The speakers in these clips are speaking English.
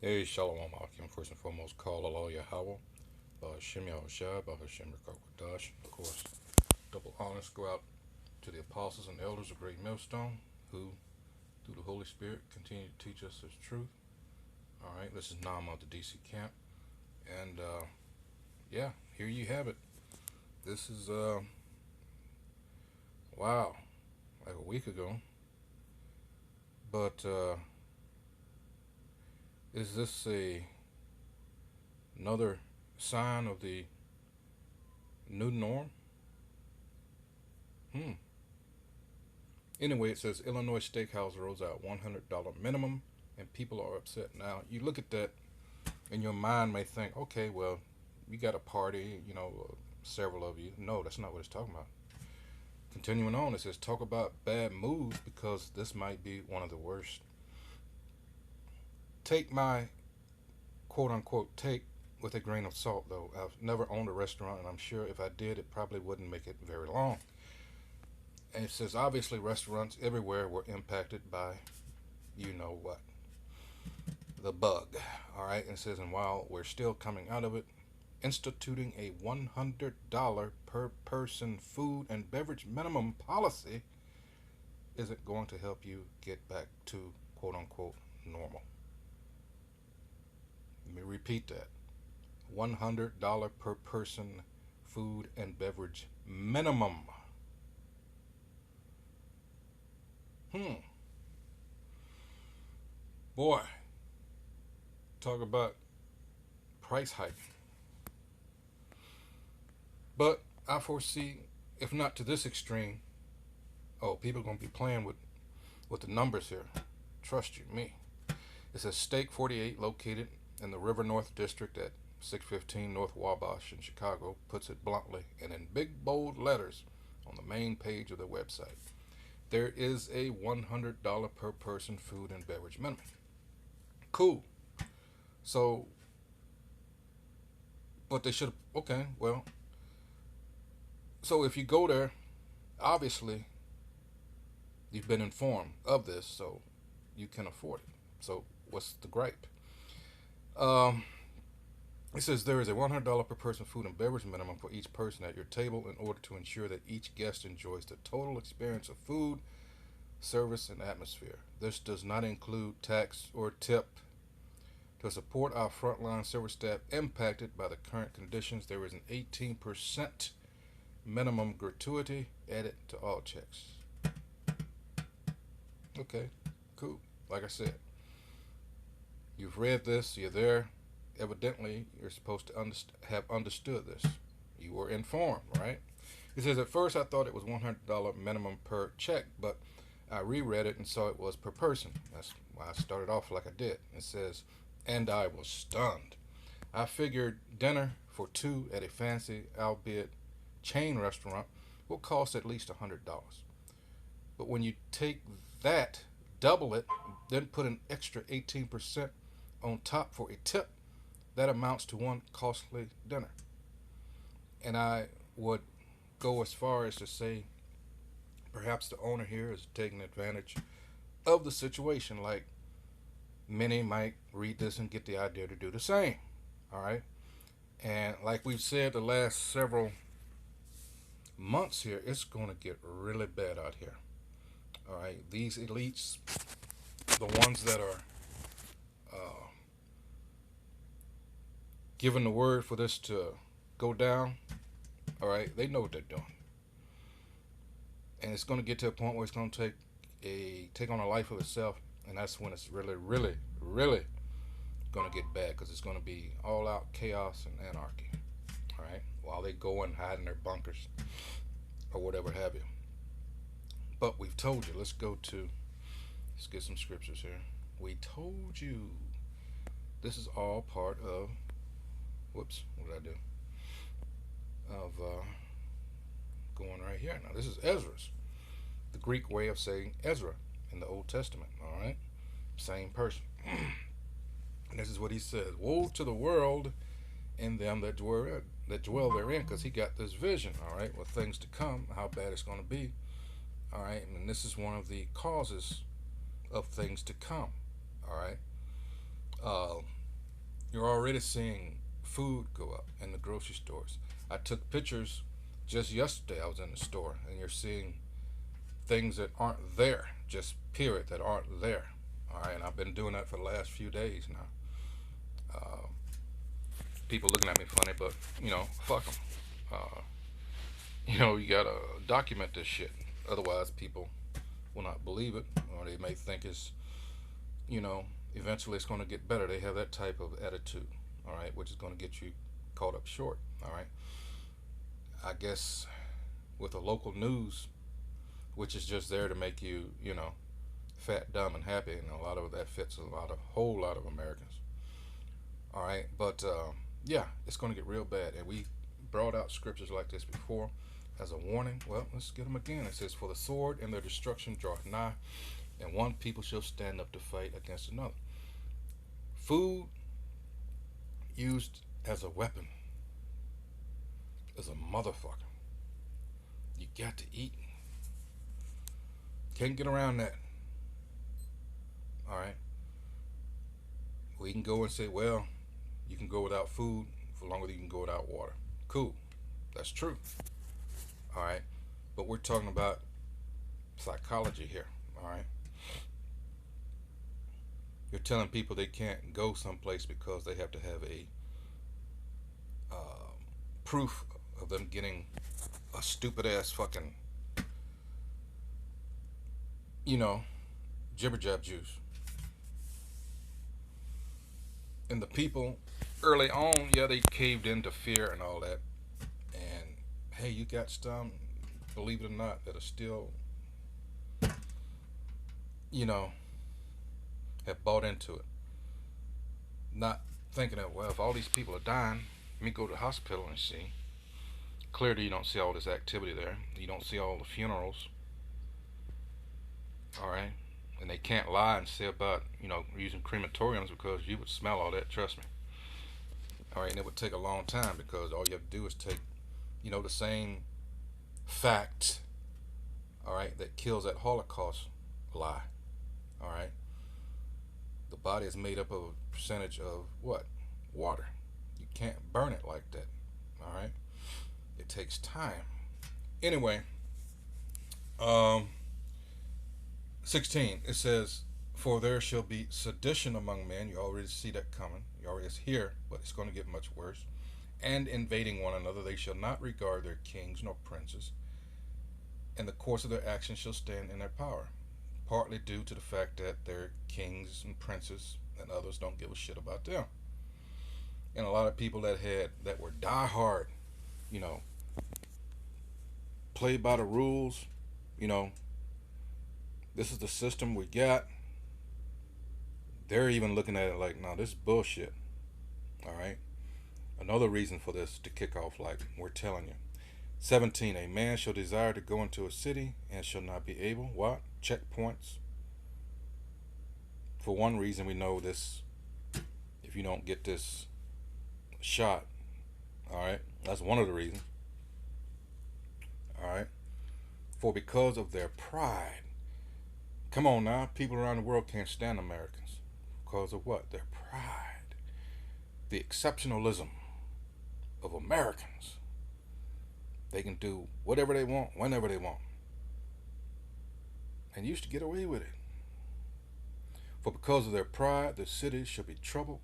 Hey, Shalom Akim. First and foremost, call Allah Yahweh, Shem Yahushua, Bahashem Rakakwadash. Of course, double honors go out to the apostles and elders of Great Millstone, who, through the Holy Spirit, continue to teach us His truth. All right, this is Nam of the DC camp, and yeah, here you have it. This is wow, like a week ago. But is this another sign of the new norm? Hmm. Anyway, it says Illinois steakhouse rolls out $100 minimum, and people are upset. Now, you look at that, and your mind may think, okay, well, you got a party, several of you. No, that's not what it's talking about. Continuing on, it says talk about bad moves because this might be one of the worst. Take my quote unquote take with a grain of salt, though. I've never owned a restaurant, and I'm sure if I did, it probably wouldn't make it very long. And it says obviously restaurants everywhere were impacted by you know what, the bug. All right, and it says, and while we're still coming out of it, instituting a $100 per person food and beverage minimum policy isn't going to help you get back to quote unquote normal. Let me repeat that. $100 per person food and beverage minimum. Boy, talk about price hiking. But I foresee, if not to this extreme, people are going to be playing with the numbers here. Trust you, me. It says Steak 48, located in the River North District at 615 North Wabash in Chicago, puts it bluntly and in big bold letters on the main page of their website. There is a $100 per person food and beverage minimum. Cool. So, but they should have, okay, well, so if you go there, obviously you've been informed of this, so you can afford it. So what's the gripe? It says there is a $100 per person food and beverage minimum for each person at your table in order to ensure that each guest enjoys the total experience of food, service, and atmosphere. This does not include tax or tip. To support our frontline service staff impacted by the current conditions, there is an 18% minimum gratuity added to all checks. Okay, cool. Like I said, you've read this, you're there. Evidently, you're supposed to have understood this. You were informed, right? It says, at first I thought it was $100 minimum per check, but I reread it and saw it was per person. That's why I started off like I did. It says, and I was stunned. I figured dinner for two at a fancy, albeit chain restaurant, will cost at least $100. But when you take that, double it, then put an extra 18% on top for a tip, that amounts to one costly dinner. And I would go as far as to say perhaps the owner here is taking advantage of the situation. Like, many might read this and get the idea to do the same. All right. And like we've said the last several months here, it's going to get really bad out here. All right. These elites, the ones that are given the word for this to go down, all right, they know what they're doing. And it's going to get to a point where it's going to take on a life of itself, and that's when it's really, really, really going to get bad, because it's going to be all out chaos and anarchy. All right, while they go and hide in their bunkers or whatever have you. But we've told you. Let's get some scriptures here. We told you. This is all part of. Whoops, what did I do? Of going right here. Now this is Ezra's, the Greek way of saying Ezra in the Old Testament. All right, same person. And this is what he says: "Woe to the world and them that dwell therein," because he got this vision. All right, with things to come, how bad it's going to be. All right, and this is one of the causes of things to come. All right. You're already seeing food go up in the grocery stores. I took pictures just yesterday. I was in the store, and you're seeing things that aren't there, just period, that aren't there. All right, and I've been doing that for the last few days now. Uh, People looking at me funny, but fuck them. Uh, you gotta document this shit. Otherwise, people will not believe it, or they may think it's, you know, eventually it's going to get better. They have that type of attitude, all right, which is going to get you caught up short, all right. I guess with the local news, which is just there to make you, fat, dumb, and happy, and a lot of that fits a whole lot of Americans, all right. But yeah, it's going to get real bad, and we brought out scriptures like this before as a warning. Well, let's get them again. It says, "For the sword and their destruction draweth nigh, and one people shall stand up to fight against another." Food used as a weapon is a motherfucker. You got to eat. Can't get around that. All right. We can go and say, well, you can go without food for longer than you can go without water. Cool. That's true. All right. But we're talking about psychology here. All right. You're telling people they can't go someplace because they have to have a proof of them getting a stupid ass fucking, you know, jibber jab juice. And the people early on, yeah, they caved into fear and all that. And hey, you got some, believe it or not, that are still, you know, have bought into it. Not thinking that, well, if all these people are dying, let me go to the hospital and see. Clearly, you don't see all this activity there. You don't see all the funerals. All right. And they can't lie and say about, using crematoriums because you would smell all that, trust me. All right. And it would take a long time because all you have to do is take, the same fact, all right, that kills that Holocaust lie. All right. The body is made up of a percentage of what? Water. You can't burn it like that. All right. It takes time. Anyway, um, 16, it says, "For there shall be sedition among men." You already see that coming. You already hear, but it's going to get much worse. "And invading one another, they shall not regard their kings nor princes, and the course of their actions shall stand in their power." Partly due to the fact that their kings and princes and others don't give a shit about them. And a lot of people that were diehard, you know, play by the rules, you know, this is the system we got. They're even looking at it like, no, this is bullshit. All right. Another reason for this to kick off, like we're telling you. 17, "A man shall desire to go into a city and shall not be able." What? Checkpoints. For one reason, we know this. If you don't get this shot, all right, that's one of the reasons. All right. "For because of their pride." Come on now, people around the world can't stand Americans. Because of what? Their pride. The exceptionalism of Americans. They can do whatever they want, whenever they want. And used to get away with it. "For because of their pride, the cities shall be troubled,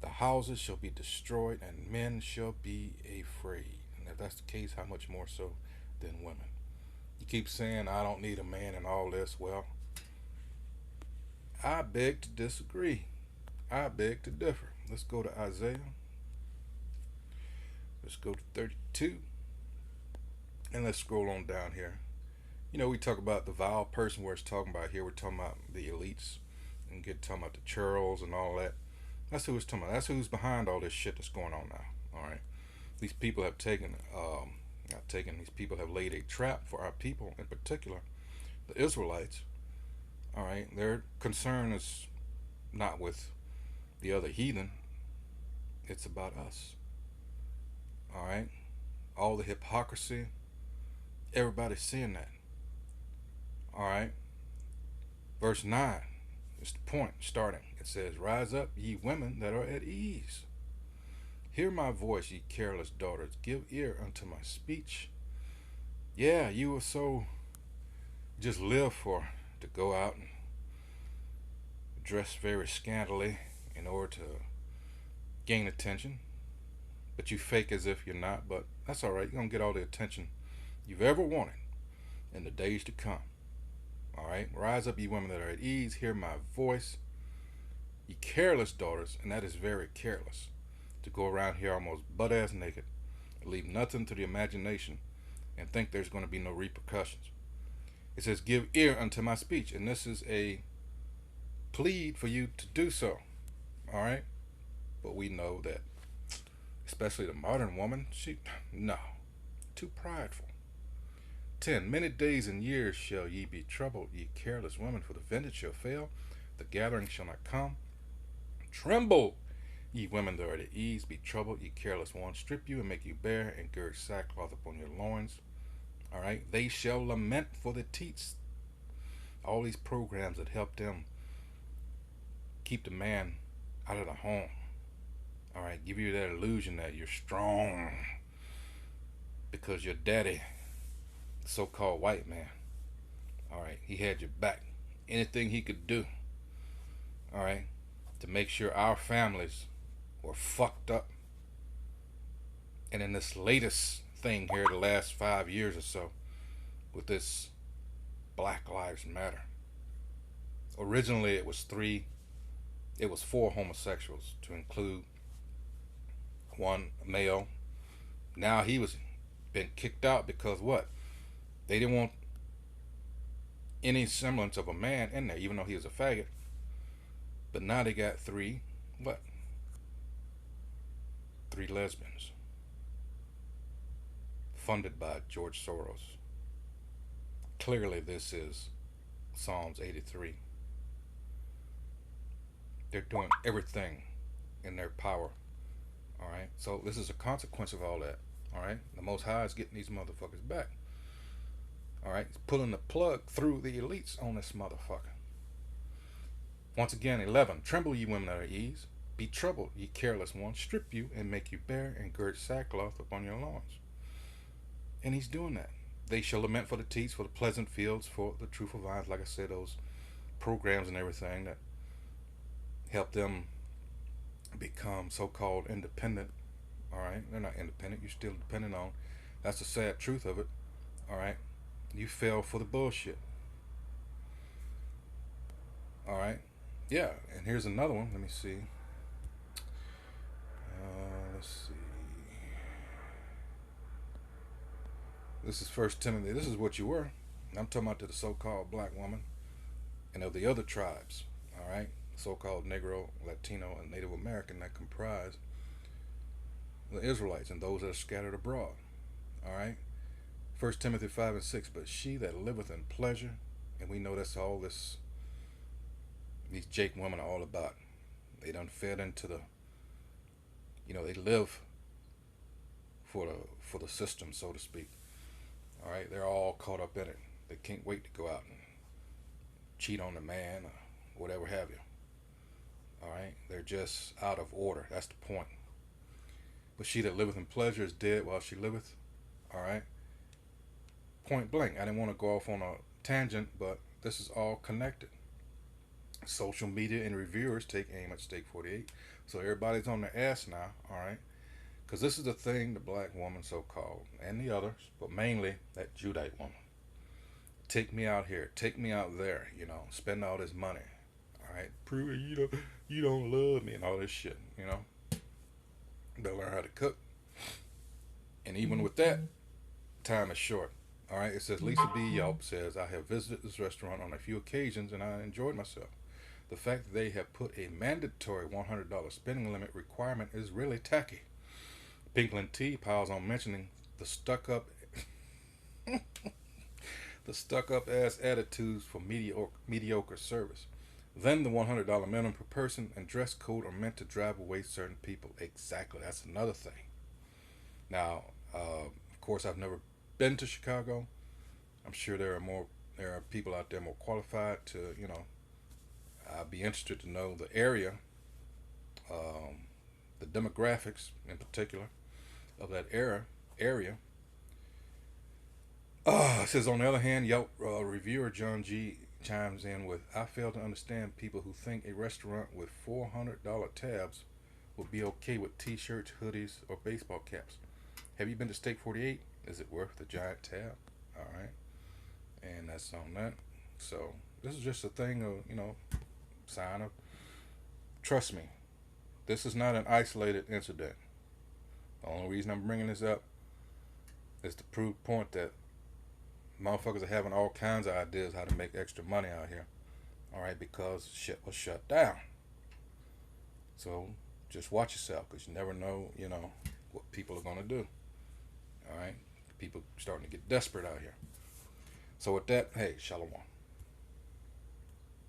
the houses shall be destroyed, and men shall be afraid." And if that's the case, how much more so than women? You keep saying, "I don't need a man," and all this. Well, I beg to disagree. I beg to differ. Let's go to Isaiah. Let's go to 32. And let's scroll on down here. We talk about the vile person where it's talking about here. We're talking about the elites and talking about the churls and all that. That's who it's talking about. That's who's behind all this shit that's going on now. All right. These people have these people have laid a trap for our people, in particular, the Israelites. All right. Their concern is not with the other heathen. It's about us. All right. All the hypocrisy. Everybody's seeing that. All right. Verse 9 is the point starting. It says, rise up, ye women that are at ease. Hear my voice, ye careless daughters. Give ear unto my speech. Yeah, you were so just live for to go out and dress very scantily in order to gain attention. But you fake as if you're not, but that's all right. You're going to get all the attention you've ever wanted in the days to come. All right? Rise up, ye women that are at ease. Hear my voice, ye careless daughters, and that is very careless. To go around here almost butt ass naked, leave nothing to the imagination, and think there's going to be no repercussions. It says, give ear unto my speech, and this is a plead for you to do so. All right? But we know that, especially the modern woman, no, too prideful. 10. Many days and years shall ye be troubled, ye careless women, for the vintage shall fail, the gathering shall not come. Tremble, ye women that are at ease, be troubled, ye careless ones, strip you and make you bare, and gird sackcloth upon your loins. All right, they shall lament for the teats. All these programs that help them keep the man out of the home. All right, give you that illusion that you're strong because your daddy, the so-called white man, all right, he had your back. Anything he could do, all right, to make sure our families were fucked up. And in this latest thing here, the last 5 years or so, with this Black Lives Matter, originally it was four homosexuals to include one male. Now he was been kicked out because what? They didn't want any semblance of a man in there, even though he was a faggot. But now they got three lesbians funded by George Soros. Clearly this is Psalms 83. They're doing everything in their power. All right, so this is a consequence of all that. All right, the Most High is getting these motherfuckers back. All right, he's pulling the plug through the elites on this motherfucker. Once again, 11. Tremble, ye women that are at ease. Be troubled, ye careless ones. Strip you and make you bare, and gird sackcloth upon your loins. And he's doing that. They shall lament for the teats, for the pleasant fields, for the truthful vines. Like I said, those programs and everything that help them become so-called independent. All right, they're not independent. You're still dependent on. That's the sad truth of it. All right, you fell for the bullshit. All right, yeah. And here's another one. Let me see. Let's see. This is First Timothy. This is what you were. I'm talking about to the so-called black woman and of the other tribes. All right, so-called Negro, Latino, and Native American that comprise the Israelites and those that are scattered abroad. All right. 1 Timothy 5 and 6. But she that liveth in pleasure, and we know that's all these Jake women are all about. They done fed into the, they live for the system, so to speak. All right, they're all caught up in it. They can't wait to go out and cheat on the man or whatever have you. All right, they're just out of order. That's the point. But she that liveth in pleasure is dead while she liveth. All right. Point blank. I didn't want to go off on a tangent, but this is all connected. Social media and reviewers take aim at Stake 48. So everybody's on their ass now. All right. Because this is the thing, the black woman so-called, and the others, but mainly that Judite woman. Take me out here. Take me out there. Spend all this money. All right. Prove you don't love me and all this shit. They'll learn how to cook. And even with that, time is short. All right, it says Lisa B. Yelp says, I have visited this restaurant on a few occasions and I enjoyed myself. The fact that they have put a mandatory $100 spending limit requirement is really tacky. Pinkland T piles on mentioning the stuck-up ass attitudes for mediocre service. Then the $100 minimum per person and dress code are meant to drive away certain people. Exactly. That's another thing. Now, of course, I've never been to Chicago. I'm sure there are people out there more qualified to, I'd be interested to know the area, um, the demographics in particular of that area. It says, on the other hand, Yelp reviewer John G chimes in with, I fail to understand people who think a restaurant with $400 tabs would be okay with t-shirts, hoodies, or baseball caps. Have you been to Steak 48? Is it worth the giant tab? All right. And that's on that. So this is just a thing of, sign of, trust me, this is not an isolated incident. The only reason I'm bringing this up is to prove point that motherfuckers are having all kinds of ideas how to make extra money out here. All right, because shit was shut down. So just watch yourself, because you never know, what people are going to do. All right, people starting to get desperate out here. So with that, hey, shalom.